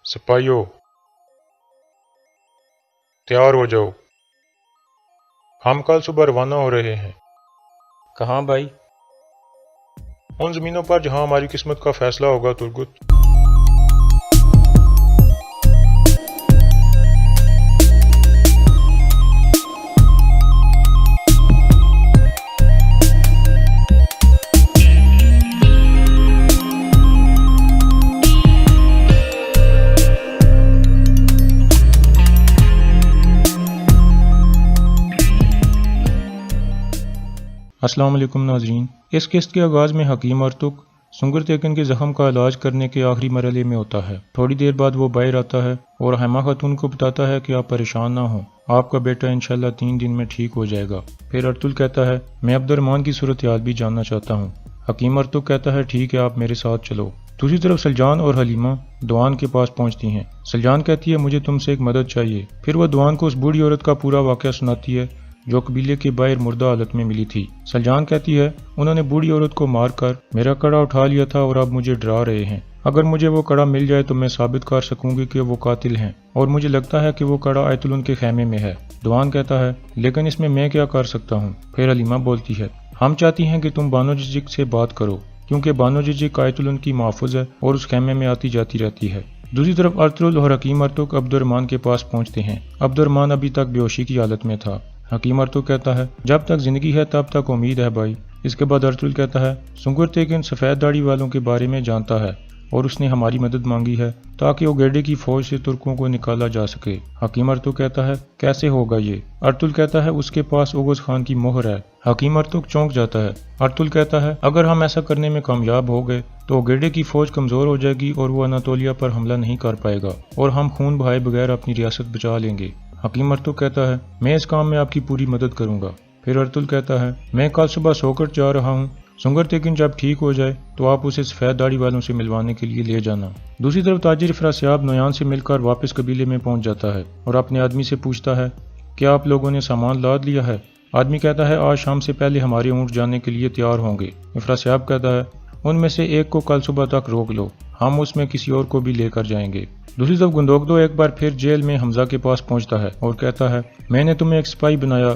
सिपाहियों, तैयार हो जाओ। हम कल सुबह रवाना हो रहे हैं। कहाँ भाई? उन ज़मीनों पर जहाँ हमारी किस्मत का फैसला होगा तुर्गुत। अस्सलाम वालेकुम नाज़रीन। इस किस्त के आगाज़ में हकीम अर्तुक सुंगर तेकन के ज़ख़म का इलाज करने के आखिरी मरहले में होता है। थोड़ी देर बाद वो बाहर आता है और हैमा खातून को बताता है कि आप परेशान ना हों, आपका बेटा इंशाल्लाह 3 दिन में ठीक हो जाएगा। फिर अर्तुल कहता है, मैं अब्दुर्रहमान की सूरत हाल भी जानना चाहता हूँ। हकीम अर्तुक कहता है, ठीक है, आप मेरे साथ चलो। दूसरी तरफ सलजान और हलीमा दुआन के पास पहुंचती हैं। सलजान कहती है, मुझे तुमसे एक मदद चाहिए। फिर वह दुआन को उस बूढ़ी औरत का पूरा वाक़या सुनाती है जो कबीले के बाहर मुर्दा हालत में मिली थी। सलजान कहती है, उन्होंने बूढ़ी औरत को मारकर मेरा कड़ा उठा लिया था और अब मुझे डरा रहे हैं। अगर मुझे वो कड़ा मिल जाए तो मैं साबित कर सकूंगी कि वो कातिल हैं और मुझे लगता है कि वो कड़ा आयतुल उनके खेमे में है। दुआन कहता है, लेकिन इसमें मैं क्या कर सकता हूँ। फिर हलीमा बोलती है, हम चाहती हैं कि तुम बानो जिजिक से बात करो क्योंकि बानो जिजिक आयतुल उनकी महफूज है और उस खेमे में आती जाती रहती है। दूसरी तरफ अर्तुल और हकीम अर्तुक अब्दुर्रहमान के पास पहुंचते हैं। अब्दुर्रहमान अभी तक बेहोशी की हालत में था। हकीम अर्तुक कहता है, जब तक जिंदगी है तब तक उम्मीद है भाई। इसके बाद अर्तुल कहता है, सुंगर तेकिन सफ़ेद दाढ़ी वालों के बारे में जानता है और उसने हमारी मदद मांगी है ताकि ओगेडे की फौज से तुर्कों को निकाला जा सके। हकीम अर्तुक कहता है, कैसे होगा ये? अर्तुल कहता है, उसके पास ओगस खान की मोहर है। हकीम अर्तुक चौंक जाता है। अर्तुल कहता है, अगर हम ऐसा करने में कामयाब हो गए तो ओगेडे की फौज कमजोर हो जाएगी और वो अनातोलिया पर हमला नहीं कर पाएगा और हम खून बहाए बगैर अपनी रियासत बचा लेंगे। हकीम अर्तुक कहता है, मैं इस काम में आपकी पूरी मदद करूंगा। फिर अर्तुल कहता है, मैं कल सुबह सोकर जा रहा हूँ। सुंगर तेकिन जब ठीक हो जाए तो आप उसे सफ़ेद दाढ़ी वालों से मिलवाने के लिए ले जाना। दूसरी तरफ ताजिर अफरासियाब नोयान से मिलकर वापस कबीले में पहुंच जाता है और अपने आदमी से पूछता है, क्या आप लोगों ने सामान लाद लिया है? आदमी कहता है, आज शाम से पहले हमारे ऊँट जाने के लिए तैयार होंगे। अफरासियाब कहता है, उनमें से एक को कल सुबह तक रोक लो, हम उसमें किसी और को भी लेकर जाएंगे। दूसरी तरफ गुंदोगदो एक बार फिर जेल में हमजा के पास पहुंचता है और कहता है, मैंने तुम्हें एक सिपाही बनाया,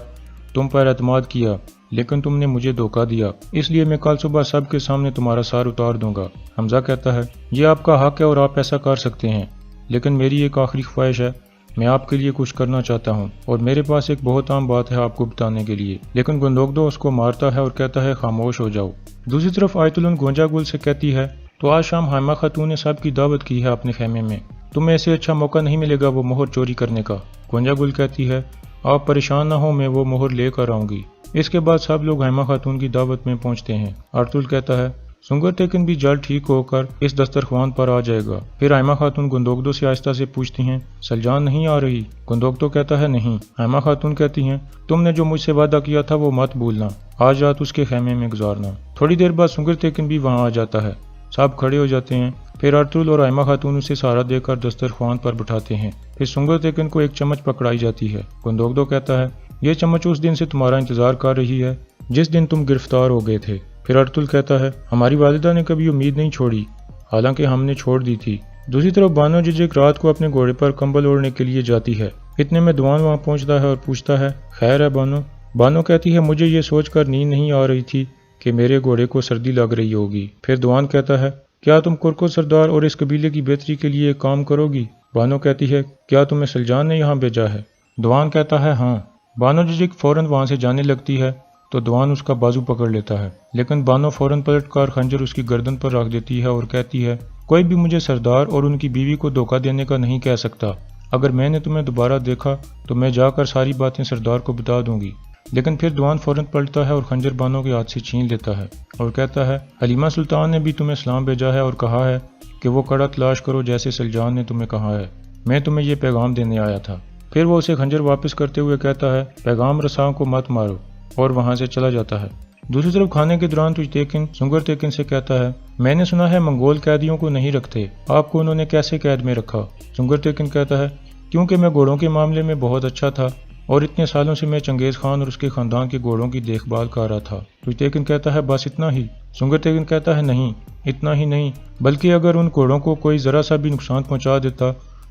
तुम पर एतमाद किया, लेकिन तुमने मुझे धोखा दिया, इसलिए मैं कल सुबह सबके सामने तुम्हारा सार उतार दूंगा। हमजा कहता है, ये आपका हक है और आप ऐसा कर सकते हैं, लेकिन मेरी एक आखिरी ख्वाहिश है, मैं आपके लिए कुछ करना चाहता हूँ और मेरे पास एक बहुत आम बात है आपको बताने के लिए। लेकिन गुंदोगदो उसको मारता है और कहता है, खामोश हो जाओ। दूसरी तरफ आयतुल गोंजा गुल से कहती है, तो आज शाम हैमा खातून ने सबकी दावत की है अपने खेमे में, तुम्हें ऐसे अच्छा मौका नहीं मिलेगा वो मोहर चोरी करने का। गोंजा गुल कहती है, आप परेशान ना हो, मैं वो मोहर लेकर आऊंगी। इसके बाद सब लोग हैमा खातून की दावत में पहुंचते हैं। अर्तुल कहता है, सुंगर तेकिन भी जल्द ठीक होकर इस दस्तरख्वान पर आ जाएगा। फिर हैमा खातून गुंदोगदो से आहिस्ता से पूछती हैं, सलजान नहीं आ रही? गुंदोगदो कहता है, नहीं। हैमा खातून कहती हैं, तुमने जो मुझसे वादा किया था वो मत भूलना, आज रात उसके खेमे में गुजारना। थोड़ी देर बाद सुंगर तेकिन भी वहाँ आ जाता है। सब खड़े हो जाते हैं। फिर अर्तुल और हैमा खातून उसे सहारा देकर दस्तरख्वान पर बिठाते हैं। फिर सुंगर तेकिन को एक चम्मच पकड़ाई जाती है। गुंदोगदो कहता है, ये चम्मच उस दिन से तुम्हारा इंतजार कर रही है जिस दिन तुम गिरफ्तार हो गए थे। फिर अर्तुल कहता है, हमारी वालिदा ने कभी उम्मीद नहीं छोड़ी, हालांकि हमने छोड़ दी थी। दूसरी तरफ बानो जिजिक रात को अपने घोड़े पर कंबल ओढ़ने के लिए जाती है। इतने में दुआन वहाँ पहुँचता है और पूछता है, खैर है बानो? बानो कहती है, मुझे ये सोचकर नींद नहीं आ रही थी कि मेरे घोड़े को सर्दी लग रही होगी। फिर दुआन कहता है, क्या तुम कुरको सरदार और इस कबीले की बेहतरी के लिए काम करोगी? बानो कहती है, क्या तुम्हें सलजान ने यहाँ भेजा है? दुआन कहता है, हाँ। बानो जिजिक फौरन वहाँ से जाने लगती है तो दुआन उसका बाजू पकड़ लेता है, लेकिन बानो फौरन पलटकर खंजर उसकी गर्दन पर रख देती है और कहती है, कोई भी मुझे सरदार और उनकी बीवी को धोखा देने का नहीं कह सकता। अगर मैंने तुम्हें दोबारा देखा तो मैं जाकर सारी बातें सरदार को बता दूंगी। लेकिन फिर दुआन फौरन पलटता है और खंजर बानो के हाथ से छीन लेता है और कहता है, हलीमा सुल्तान ने भी तुम्हें सलाम भेजा है और कहा है कि वो कड़ा तलाश करो जैसे सलजान ने तुम्हें कहा है। मैं तुम्हें ये पैगाम देने आया था। फिर वो उसे खंजर वापस करते हुए कहता है, पैगाम रसाओं को मत मारो, और वहां से चला जाता है। दूसरी तरफ खाने के दौरान तुझ तेकिन सुंगर तेकिन से कहता है, मैंने सुना है मंगोल कैदियों को नहीं रखते, आपको उन्होंने कैसे कैद में रखा? सुंगर तेकिन कहता है, क्योंकि मैं घोड़ों के मामले में बहुत अच्छा था और इतने सालों से मैं चंगेज खान और उसके खानदान के घोड़ों की देखभाल कर रहा था। तुझ तेकिन कहता है, बस इतना ही? سنگر تیکن کہتا ہے نہیں، اتنا ہی نہیں بلکہ اگر ان گھوڑوں کو کوئی ذرا سا بھی نقصان پہنچا دیتا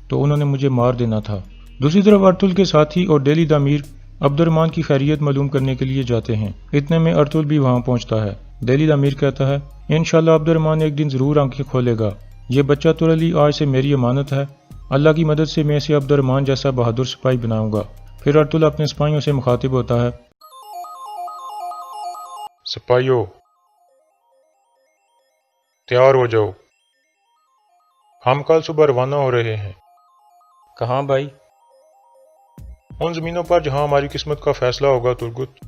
تو انہوں نے مجھے مار دینا تھا۔ دوسری طرف ارطغرل کے ساتھی اور ڈیلی دا امیر عبد الرحمن کی خیریت معلوم کرنے کے لیے جاتے ہیں۔ اتنے میں ارطغرل بھی وہاں پہنچتا ہے۔ ڈیلی دا امیر کہتا ہے انشاءاللہ عبد الرحمن ایک دن ضرور آنکھیں کھولے گا، یہ بچہ تو علی آج سے میری امانت ہے، اللہ کی مدد سے میں اسے عبد الرحمن جیسا بہادر سپاہی بناؤں گا۔ پھر ارطغرل اپنے سپاہیوں سے مخاطب ہوتا ہے سپاہیوں تیار ہو جاؤ، ہم کل صبح روانہ ہو رہے ہیں کہاں بھائی؟ ان زمینوں پر جہاں ہماری قسمت کا فیصلہ ہوگا ترگت۔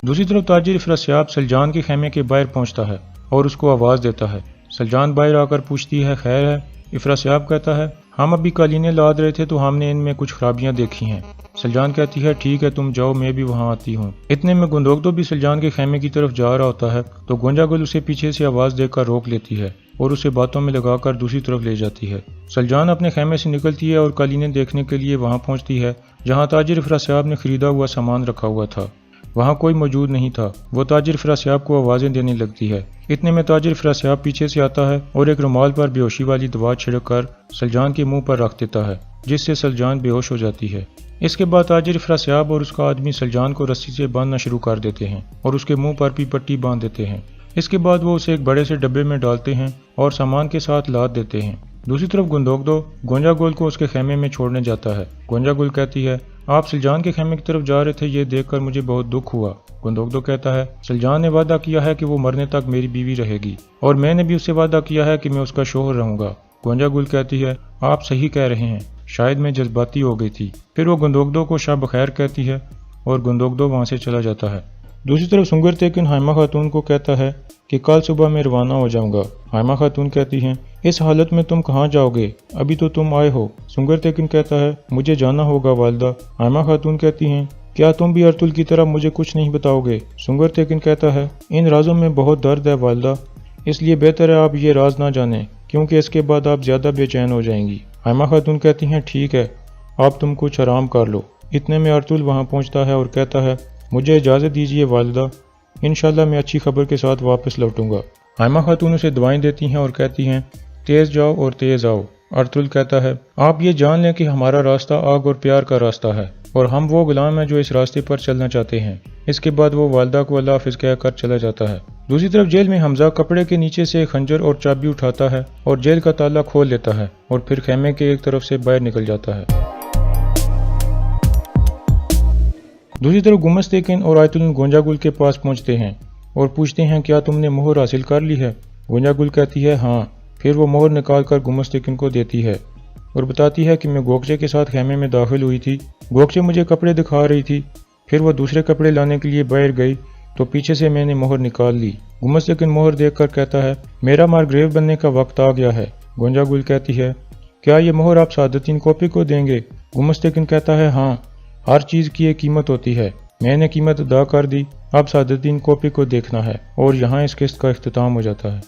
دوسری طرف تاجر افراسیاب سلجان کے خیمے کے باہر پہنچتا ہے اور اس کو آواز دیتا ہے۔ سلجان باہر آ کر پوچھتی ہے خیر ہے؟ افراسیاب کہتا ہے ہم ابھی قالینیں لاد رہے تھے تو ہم نے ان میں کچھ خرابیاں دیکھی ہیں۔ سلجان کہتی ہے ٹھیک ہے تم جاؤ، میں بھی وہاں آتی ہوں۔ اتنے میں گندوگدو بھی سلجان کے خیمے کی طرف جا رہا ہوتا ہے تو گونجا گل اسے پیچھے سے آواز دے کر روک لیتی ہے اور اسے باتوں میں لگا کر دوسری طرف لے جاتی ہے۔ سلجان اپنے خیمے سے نکلتی ہے اور قالینیں دیکھنے کے لیے وہاں پہنچتی ہے جہاں تاجر افراسیاب نے خریدا ہوا سامان رکھا ہوا تھا۔ وہاں کوئی موجود نہیں تھا۔ وہ تاجر افراسیاب کو آوازیں دینے لگتی ہے۔ اتنے میں تاجر افراسیاب پیچھے سے آتا ہے اور ایک رومال پر بے ہوشی والی دوا چھڑک کر سلجان کے منہ پر رکھ دیتا ہے جس سے سلجان بے ہوش ہو جاتی ہے۔ اس کے بعد تاجر افراسیاب اور اس کا آدمی سلجان کو رسی سے باندھنا شروع کر دیتے ہیں اور اس کے منہ پر بھی پٹی باندھ دیتے ہیں۔ اس کے بعد وہ اسے ایک بڑے سے ڈبے میں ڈالتے ہیں اور سامان کے ساتھ لاد دیتے ہیں۔ دوسری طرف گندوگدو گونجا گول کو اس کے خیمے میں چھوڑنے جاتا ہے۔ گونجا گل کہتی ہے آپ سلجان کے خیمے کی طرف جا رہے تھے، یہ دیکھ کر مجھے بہت دکھ ہوا۔ گندوگدو کہتا ہے سلجان نے وعدہ کیا ہے کہ وہ مرنے تک میری بیوی رہے گی اور میں نے بھی اس سے وعدہ کیا ہے کہ میں اس کا شوہر رہوں گا۔ گونجا گل کہتی ہے آپ صحیح کہہ رہے ہیں، شاید میں جذباتی ہو گئی تھی۔ پھر وہ گندوگدو کو شب بخیر کہتی ہے اور گندوگدو وہاں سے چلا جاتا ہے۔ دوسری طرف سنگر تیکن حائمہ خاتون کو کہتا ہے کہ کل صبح میں روانہ ہو جاؤں گا۔ حائمہ خاتون کہتی ہیں اس حالت میں تم کہاں جاؤ گے؟ ابھی تو تم آئے ہو۔ سنگر تیکن کہتا ہے مجھے جانا ہوگا والدہ۔ حائمہ خاتون کہتی ہیں کیا تم بھی ارطغرل کی طرح مجھے کچھ نہیں بتاؤ گے؟ سنگر تیکن کہتا ہے ان رازوں میں بہت درد ہے والدہ، اس لیے بہتر ہے آپ یہ راز نہ جانیں کیونکہ اس کے بعد آپ زیادہ بے چین ہو جائیں گی۔ حائمہ خاتون کہتی ہیں ٹھیک ہے، آپ تم کچھ آرام کر لو۔ اتنے میں ارطغرل وہاں پہنچتا ہے اور کہتا ہے مجھے اجازت دیجیے والدہ، انشاءاللہ میں اچھی خبر کے ساتھ واپس لوٹوں گا۔ حائمہ خاتون اسے دعائیں دیتی ہیں اور کہتی ہیں تیز جاؤ اور تیز آؤ۔ ارطغرل کہتا ہے آپ یہ جان لیں کہ ہمارا راستہ آگ اور پیار کا راستہ ہے اور ہم وہ غلام ہیں جو اس راستے پر چلنا چاہتے ہیں۔ اس کے بعد وہ والدہ کو اللہ حافظ کہہ کر چلا جاتا ہے۔ دوسری طرف جیل میں حمزہ کپڑے کے نیچے سے خنجر اور چابی اٹھاتا ہے اور جیل کا تالا کھول لیتا ہے اور پھر خیمے کے ایک طرف سے باہر نکل جاتا ہے۔ دوسری طرف گمس تیکن اور آیت اللہ گونجا گل کے پاس پہنچتے ہیں اور پوچھتے ہیں کیا تم نے مہر حاصل کر لی ہے؟ گونجا گل کہتی ہے ہاں۔ پھر وہ مہر نکال کر گمس تیکن کو دیتی ہے اور بتاتی ہے کہ میں گوکچے کے ساتھ خیمے میں داخل ہوئی تھی، گوکچے مجھے کپڑے دکھا رہی تھی، پھر وہ دوسرے کپڑے لانے کے لیے باہر گئی تو پیچھے سے میں نے مہر نکال لی۔ گمس تیکن مہر دیکھ کر کہتا ہے میرا مارگریو بننے کا وقت آ گیا ہے۔ گونجا گل کہتی ہے کیا یہ مہر آپ سعادتین کوپی کو دیں گے؟ گمس تیکن کہتا ہے ہاں، ہر چیز کی ایک قیمت ہوتی ہے، میں نے قیمت ادا کر دی، اب سعادتین کوپی کو دیکھنا ہے۔ اور یہاں اس قسط کا اختتام ہو جاتا ہے۔